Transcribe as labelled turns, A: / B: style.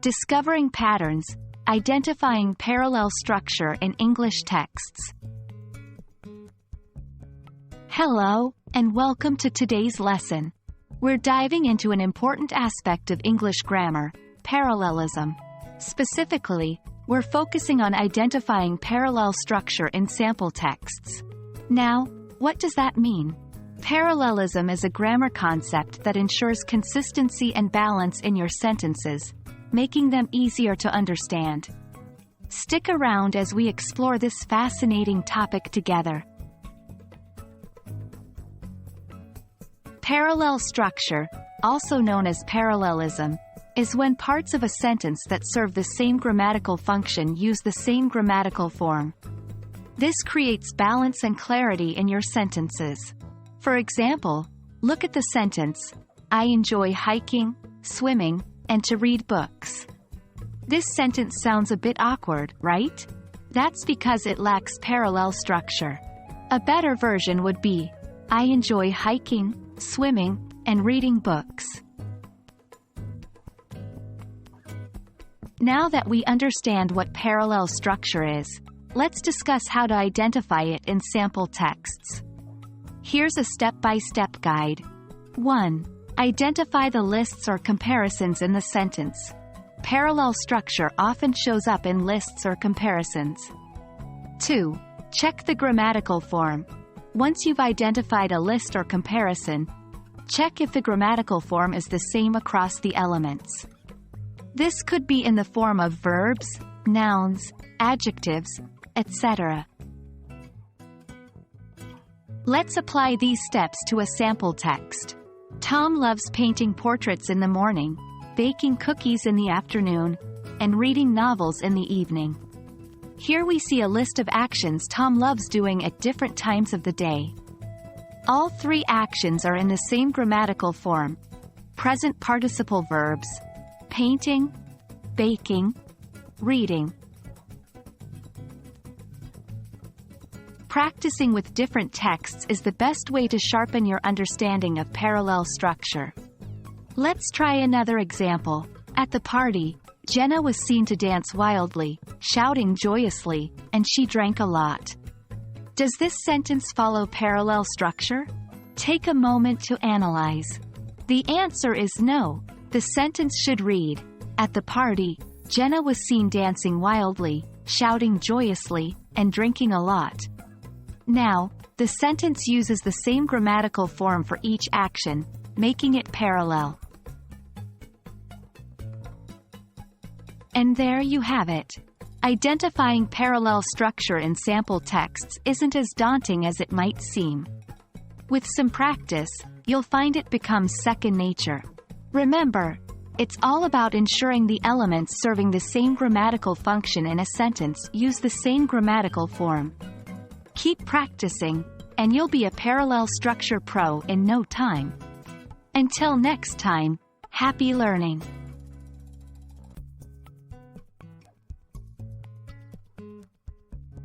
A: Discovering patterns, identifying parallel structure in English texts. Hello, and welcome to today's lesson. We're diving into an important aspect of English grammar, parallelism. Specifically, we're focusing on identifying parallel structure in sample texts. Now, what does that mean? Parallelism is a grammar concept that ensures consistency and balance in your sentences, making them easier to understand. Stick around as we explore this fascinating topic together. Parallel structure, also known as parallelism, is when parts of a sentence that serve the same grammatical function use the same grammatical form. This creates balance and clarity in your sentences. For example, look at the sentence, I enjoy hiking, swimming, and to read books. This sentence sounds a bit awkward, right? That's because it lacks parallel structure. A better version would be, I enjoy hiking, swimming, and reading books. Now that we understand what parallel structure is, let's discuss how to identify it in sample texts. Here's a step-by-step guide. 1. Identify the lists or comparisons in the sentence. Parallel structure often shows up in lists or comparisons. 2. Check the grammatical form. Once you've identified a list or comparison, check if the grammatical form is the same across the elements. This could be in the form of verbs, nouns, adjectives, etc. Let's apply these steps to a sample text. Tom loves painting portraits in the morning, baking cookies in the afternoon, and reading novels in the evening. Here we see a list of actions Tom loves doing at different times of the day. All three actions are in the same grammatical form: present participle verbs, painting, baking, reading. Practicing with different texts is the best way to sharpen your understanding of parallel structure. Let's try another example. At the party, Jenna was seen to dance wildly, shouting joyously, and she drank a lot. Does this sentence follow parallel structure? Take a moment to analyze. The answer is no. The sentence should read, at the party, Jenna was seen dancing wildly, shouting joyously, and drinking a lot. Now, the sentence uses the same grammatical form for each action, making it parallel. And there you have it. Identifying parallel structure in sample texts isn't as daunting as it might seem. With some practice, you'll find it becomes second nature. Remember, it's all about ensuring the elements serving the same grammatical function in a sentence use the same grammatical form. Keep practicing, and you'll be a parallel structure pro in no time. Until next time, happy learning!